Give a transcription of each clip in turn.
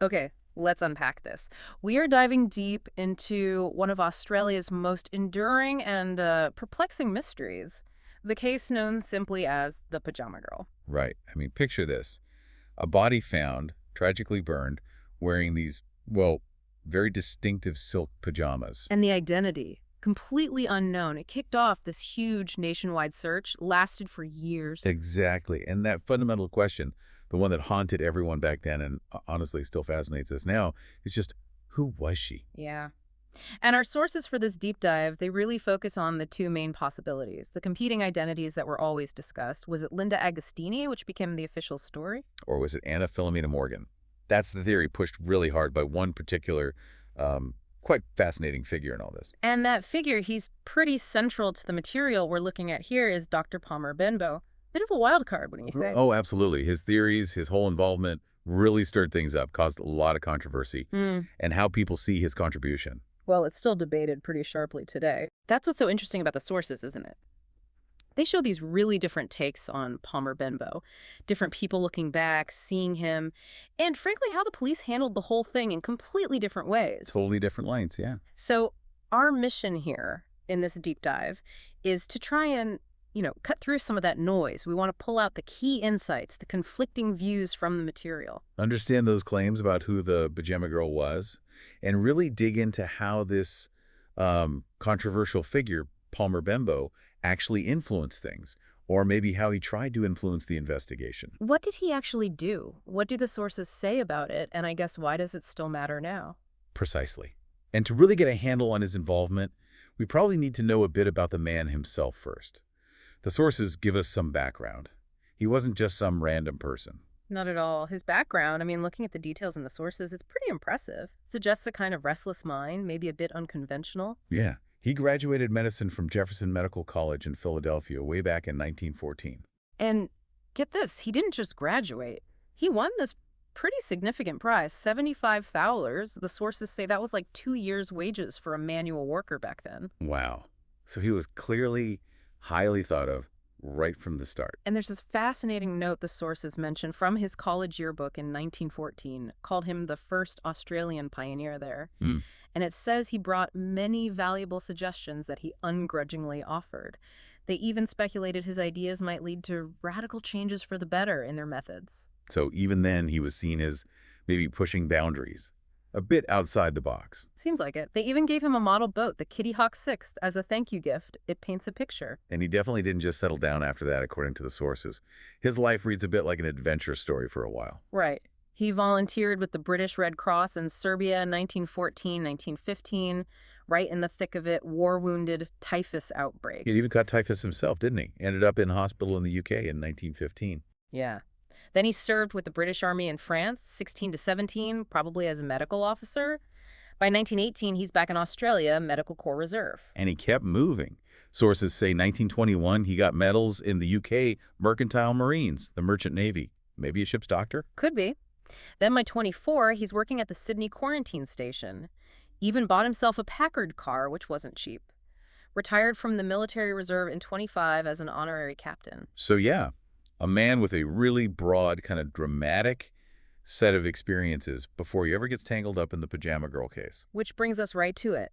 Okay, let's unpack this. We are diving deep into one of Australia's most enduring and perplexing mysteries, the case known simply as the Pyjama Girl. Right. I mean, picture this. A body found, tragically burned, wearing these, well, very distinctive silk pajamas. And the identity, completely unknown. It kicked off this huge nationwide search, lasted for years. Exactly. And that fundamental question, the one that haunted everyone back then and honestly still fascinates us now, is just, who was she? Yeah. And our sources for this deep dive, they really focus on the two main possibilities, the competing identities that were always discussed. Was it Linda Agostini, which became the official story? Or was it Anna Philomena Morgan? That's the theory pushed really hard by one particular, quite fascinating figure in all this. And that figure, he's pretty central to the material we're looking at here, is Dr. Palmer Benbow. Bit of a wild card, wouldn't you say? Oh, absolutely. His theories, his whole involvement really stirred things up, caused a lot of controversy, Hmm. and how people see his contribution. Well, it's still debated pretty sharply today. That's what's so interesting about the sources, isn't it? They show these really different takes on Palmer Benbow, different people looking back, seeing him, and frankly, how the police handled the whole thing in completely different ways. Totally different lanes, yeah. So our mission here in this deep dive is to try and, cut through some of that noise. We want to pull out the key insights, the conflicting views from the material. Understand those claims about who the Pyjama Girl was, and really dig into how this controversial figure, Palmer Benbow, actually influenced things, or maybe how he tried to influence the investigation. What did he actually do? What do the sources say about it? And I guess why does it still matter now? Precisely. And to really get a handle on his involvement, we probably need to know a bit about the man himself first. The sources give us some background. He wasn't just some random person. Not at all. His background, I mean, looking at the details in the sources, it's pretty impressive. Suggests a kind of restless mind, maybe a bit unconventional. Yeah. He graduated medicine from Jefferson Medical College in Philadelphia way back in 1914. And get this, he didn't just graduate. He won this pretty significant prize, $75,000. The sources say that was like 2 years' wages for a manual worker back then. Wow. So he was clearly highly thought of right from the start. And there's this fascinating note the sources mention from his college yearbook in 1914, called him the first Australian pioneer there. Hmm. And it says he brought many valuable suggestions that he ungrudgingly offered. They even speculated his ideas might lead to radical changes for the better in their methods. So even then, he was seen as maybe pushing boundaries, a bit outside the box. Seems like it. They even gave him a model boat, the Kitty Hawk 6, as a thank you gift. It paints a picture. And he definitely didn't just settle down after that, according to the sources. His life reads a bit like an adventure story for a while. Right. He volunteered with the British Red Cross in Serbia in 1914, 1915, right in the thick of it, war-wounded typhus outbreaks. He even caught typhus himself, didn't he? Ended up in hospital in the UK in 1915. Yeah. Then he served with the British Army in France, 16 to 17, probably as a medical officer. By 1918, he's back in Australia, Medical Corps Reserve. And he kept moving. Sources say 1921, he got medals in the UK Mercantile Marines, the Merchant Navy. Maybe a ship's doctor? Could be. Then by 24, he's working at the Sydney Quarantine Station. Even bought himself a Packard car, which wasn't cheap. Retired from the military reserve in 25 as an honorary captain. So yeah, a man with a really broad, kind of dramatic set of experiences before he ever gets tangled up in the Pyjama Girl case. Which brings us right to it.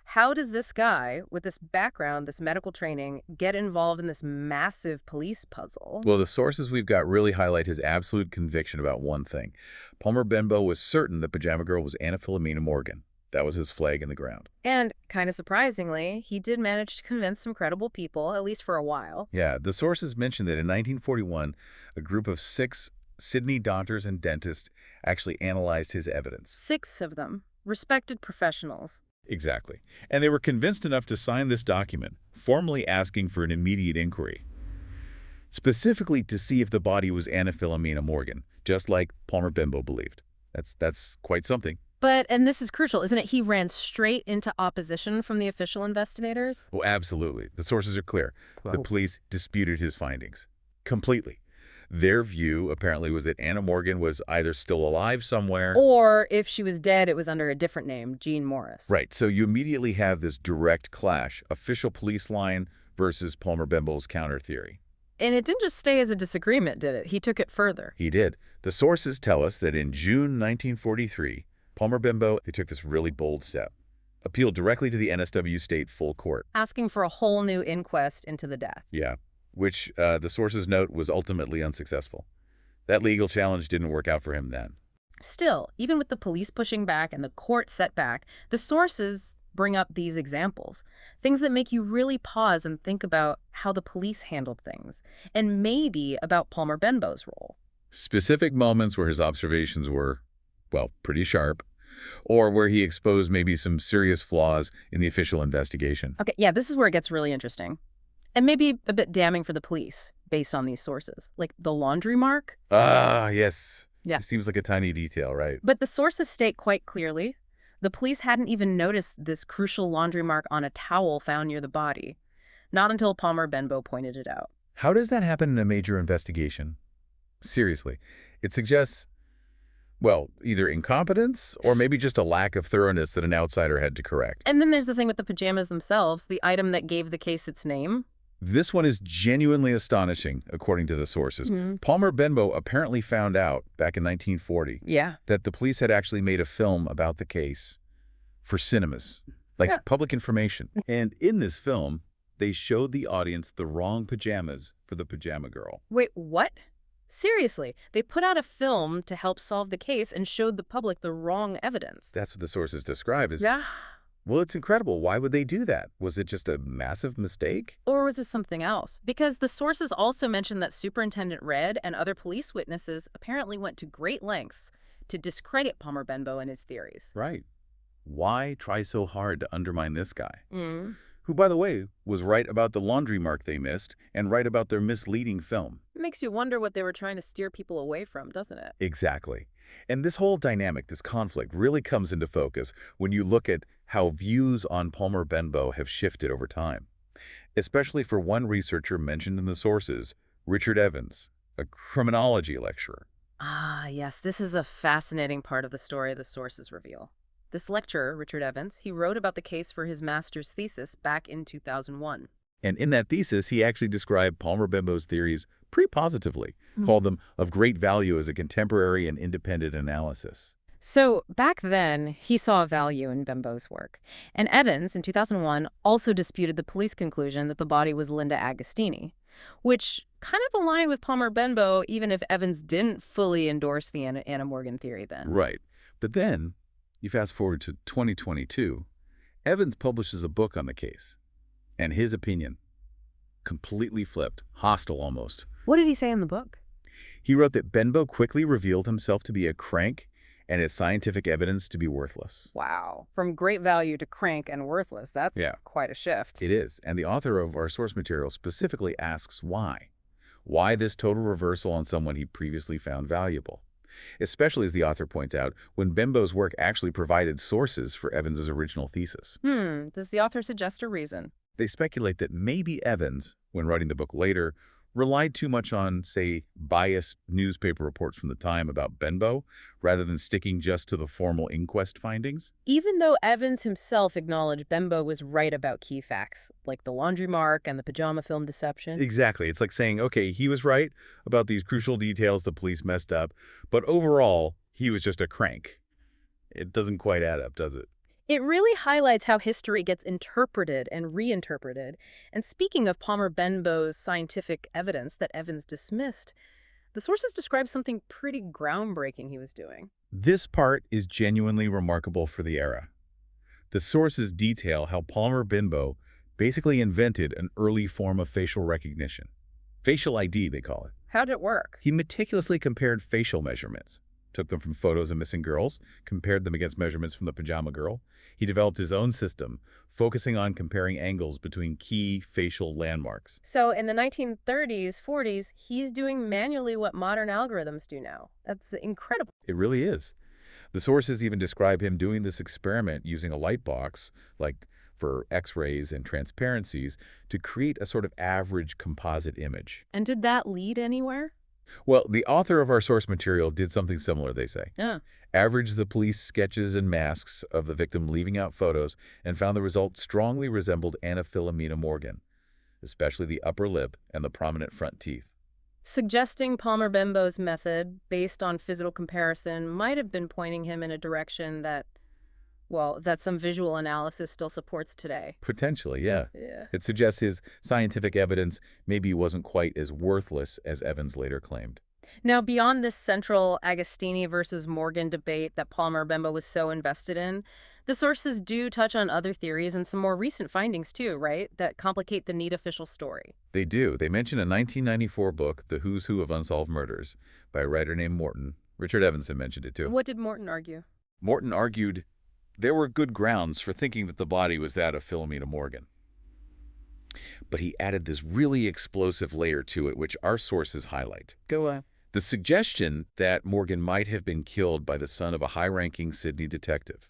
How does this guy, with this background, this medical training, get involved in this massive police puzzle? Well, the sources we've got really highlight his absolute conviction about one thing. Palmer Benbow was certain the Pyjama Girl was Anna Philomena Morgan. That was his flag in the ground. And, kind of surprisingly, he did manage to convince some credible people, at least for a while. Yeah, the sources mentioned that in 1941, a group of 6 Sydney doctors and dentists actually analyzed his evidence. 6 of them. Respected professionals. Exactly. And they were convinced enough to sign this document, formally asking for an immediate inquiry, specifically to see if the body was Anna Philomena Morgan, just like Palmer Benbow believed. That's quite something. But, and this is crucial, isn't it? He ran straight into opposition from the official investigators? Oh, absolutely. The sources are clear. The police disputed his findings completely. Their view, apparently, was that Anna Morgan was either still alive somewhere, Or if she was dead, it was under a different name, Jean Morris. right. So you immediately have this direct clash, official police line versus Palmer Benbow's counter theory. And it didn't just stay as a disagreement, did it? He took it further. He did. The sources tell us that in June 1943, Palmer Benbow, they took this really bold step. Appealed directly to the NSW state full court. Asking for a whole new inquest into the death. Yeah, which the sources note was ultimately unsuccessful. That legal challenge didn't work out for him then. Still, even with the police pushing back and the court set back, the sources bring up these examples. Things that make you really pause and think about how the police handled things, and maybe about Palmer Benbow's role. Specific moments where his observations were, well, pretty sharp, or where he exposed maybe some serious flaws in the official investigation. Okay, yeah, this is where it gets really interesting. And maybe a bit damning for the police, based on these sources. Like the laundry mark? Ah, yes. Yeah. It seems like a tiny detail, right? But the sources state quite clearly, the police hadn't even noticed this crucial laundry mark on a towel found near the body. Not until Palmer Benbow pointed it out. How does that happen in a major investigation? Seriously, it suggests, well, either incompetence or maybe just a lack of thoroughness that an outsider had to correct. And then there's the thing with the pajamas themselves, the item that gave the case its name. This one is genuinely astonishing, according to the sources. Palmer Benbow apparently found out, back in 1940, Yeah. that the police had actually made a film about the case for cinemas, like public information. And in this film, they showed the audience the wrong pajamas for the Pyjama Girl. Wait, what? Seriously, they put out a film to help solve the case and showed the public the wrong evidence. That's what the sources describe as, Yeah. well, it's incredible. Why would they do that? Was it just a massive mistake? Or was it something else? Because the sources also mentioned that Superintendent Red and other police witnesses apparently went to great lengths to discredit Palmer Benbow and his theories. Right. Why try so hard to undermine this guy? Mm. Who, by the way, was right about the laundry mark they missed and right about their misleading film. It makes you wonder what they were trying to steer people away from, doesn't it? Exactly. And this whole dynamic, this conflict, really comes into focus when you look at how views on Palmer Benbow have shifted over time. Especially for one researcher mentioned in the sources, Richard Evans, a criminology lecturer. Ah, yes, this is a fascinating part of the story the sources reveal. This lecturer, Richard Evans, he wrote about the case for his master's thesis back in 2001. And in that thesis, he actually described Palmer Benbow's theories pretty positively, called them of great value as a contemporary and independent analysis. So back then, he saw value in Benbow's work. And Evans, in 2001, also disputed the police conclusion that the body was Linda Agostini, which kind of aligned with Palmer Benbow, even if Evans didn't fully endorse the Anna Morgan theory then. Right. But then, you fast forward to 2022, Evans publishes a book on the case. And his opinion, completely flipped, hostile almost. What did he say in the book? He wrote that Benbow quickly revealed himself to be a crank and his scientific evidence to be worthless. Wow. From great value to crank and worthless. That's quite a shift. It is. And the author of our source material specifically asks why. Why this total reversal on someone he previously found valuable? Especially, as the author points out, when Benbow's work actually provided sources for Evans's original thesis. Does the author suggest a reason? They speculate that maybe Evans, when writing the book later, relied too much on, say, biased newspaper reports from the time about Benbow, rather than sticking just to the formal inquest findings. Even though Evans himself acknowledged Benbow was right about key facts, like the laundry mark and the pajama film deception. Exactly. It's like saying, okay, he was right about these crucial details the police messed up, but overall, he was just a crank. It doesn't quite add up, does it? It really highlights how history gets interpreted and reinterpreted. And speaking of Palmer Benbow's scientific evidence that Evans dismissed, the sources describe something pretty groundbreaking he was doing. This part is genuinely remarkable for the era. The sources detail how Palmer Benbow basically invented an early form of facial recognition. Facial ID, they call it. How'd it work? He meticulously compared facial measurements, took them from photos of missing girls, compared them against measurements from the Pyjama Girl. He developed his own system, focusing on comparing angles between key facial landmarks. So in the 1930s, 40s, he's doing manually what modern algorithms do now. That's incredible. It really is. The sources even describe him doing this experiment using a light box, like for X-rays and transparencies, to create a sort of average composite image. And did that lead anywhere? Well, the author of our source material did something similar, they say. Yeah. Averaged the police sketches and masks of the victim, leaving out photos, and found the result strongly resembled Anna Philomena Morgan. especially the upper lip and the prominent front teeth. Suggesting Palmer Benbow's method, based on physical comparison, might have been pointing him in a direction that, well, that some visual analysis still supports today. Potentially, yeah. Yeah. It suggests his scientific evidence maybe wasn't quite as worthless as Evans later claimed. Now, beyond this central Agostini versus Morgan debate that Palmer Benbow was so invested in, the sources do touch on other theories and some more recent findings too, right? That complicate the neat official story. They do. They mention a 1994 book, The Who's Who of Unsolved Murders, by a writer named Morton. Richard Evanson mentioned it too. What did Morton argue? Morton argued there were good grounds for thinking that the body was that of Philomena Morgan. But he added this really explosive layer to it, which our sources highlight. Go on. The suggestion that Morgan might have been killed by the son of a high-ranking Sydney detective,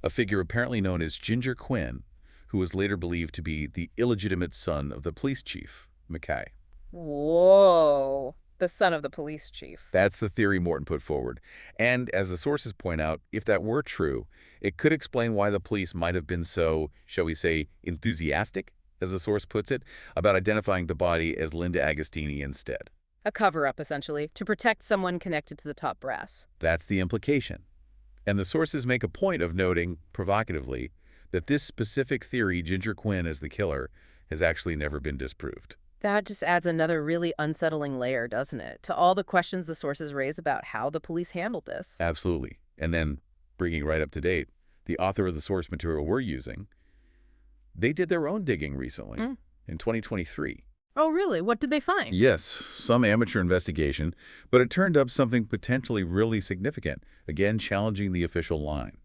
a figure apparently known as Ginger Quinn, who was later believed to be the illegitimate son of the police chief, Mackay. Whoa. The son of the police chief. That's the theory Morton put forward. And as the sources point out, if that were true, it could explain why the police might have been so, shall we say, enthusiastic, as the source puts it, about identifying the body as Linda Agostini instead. A cover-up, essentially, to protect someone connected to the top brass. That's the implication. And the sources make a point of noting, provocatively, that this specific theory, Ginger Quinn as the killer, has actually never been disproved. That just adds another really unsettling layer, doesn't it, to all the questions the sources raise about how the police handled this. Absolutely. And then, bringing right up to date, the author of the source material we're using, they did their own digging recently, in 2023. Oh, really? What did they find? Yes, some amateur investigation, but it turned up something potentially really significant, again challenging the official line.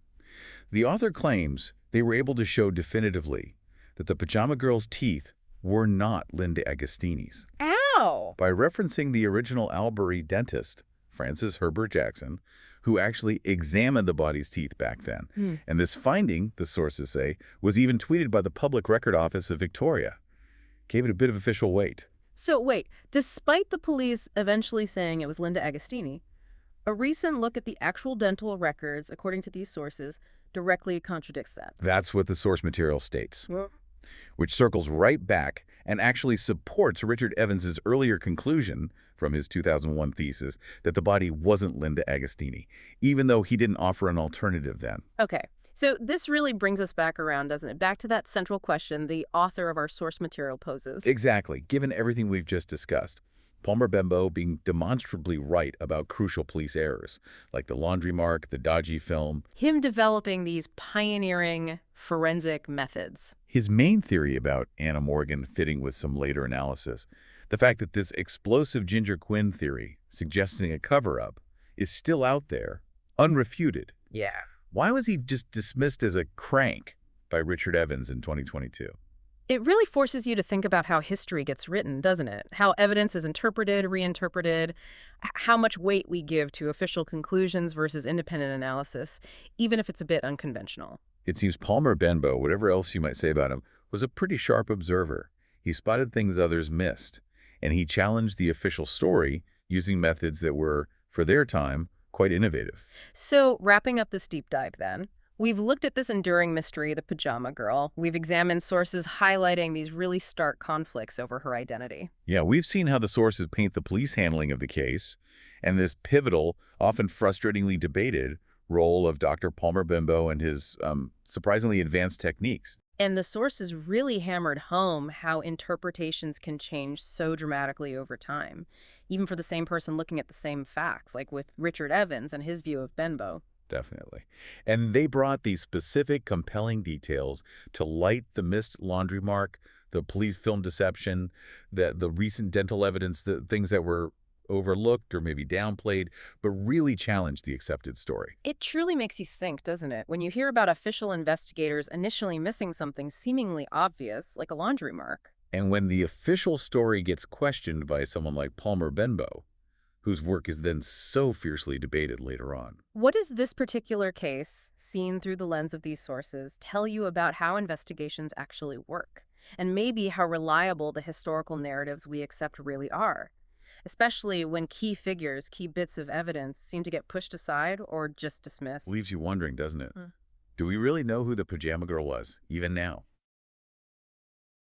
The author claims they were able to show definitively that the Pyjama Girl's teeth were not Linda Agostini's. Ow! By referencing the original Albury dentist, Francis Herbert Jackson, who actually examined the body's teeth back then. And this finding, the sources say, was even tweeted by the Public Record Office of Victoria. Gave it a bit of official weight. So wait, despite the police eventually saying it was Linda Agostini, a recent look at the actual dental records, according to these sources, directly contradicts that. That's what the source material states, Well, which circles right back and actually supports Richard Evans's earlier conclusion from his 2001 thesis that the body wasn't Linda Agostini, even though he didn't offer an alternative then. okay. So this really brings us back around, doesn't it? Back to that central question the author of our source material poses. Exactly, given everything we've just discussed. Palmer Benbow being demonstrably right about crucial police errors, like the laundry mark, the dodgy film. Him developing these pioneering forensic methods. His main theory about Anna Morgan fitting with some later analysis, the fact that this explosive Ginger Quinn theory, suggesting a cover-up, is still out there, unrefuted. Yeah. Why was he just dismissed as a crank by Richard Evans in 2022? It really forces you to think about how history gets written, doesn't it? How evidence is interpreted, reinterpreted, how much weight we give to official conclusions versus independent analysis, even if it's a bit unconventional. It seems Palmer Benbow, whatever else you might say about him, was a pretty sharp observer. He spotted things others missed, and he challenged the official story using methods that were, for their time, quite innovative. So, wrapping up this deep dive then, we've looked at this enduring mystery, the Pyjama Girl. We've examined sources highlighting these really stark conflicts over her identity. Yeah, we've seen how the sources paint the police handling of the case, and this pivotal, often frustratingly debated, role of Dr. Palmer Benbow and his surprisingly advanced techniques. And the sources really hammered home how interpretations can change so dramatically over time, even for the same person looking at the same facts, like with Richard Evans and his view of Benbow. Definitely. And they brought these specific, compelling details to light: the missed laundry mark, the police film deception, the recent dental evidence, the things that were overlooked or maybe downplayed, but really challenged the accepted story. It truly makes you think, doesn't it, when you hear about official investigators initially missing something seemingly obvious, like a laundry mark. And when the official story gets questioned by someone like Palmer Benbow, whose work is then so fiercely debated later on. What does this particular case, seen through the lens of these sources, tell you about how investigations actually work? And maybe how reliable the historical narratives we accept really are? Especially when key figures, key bits of evidence seem to get pushed aside or just dismissed. Leaves you wondering, doesn't it? Mm. Do we really know who the Pyjama Girl was, even now?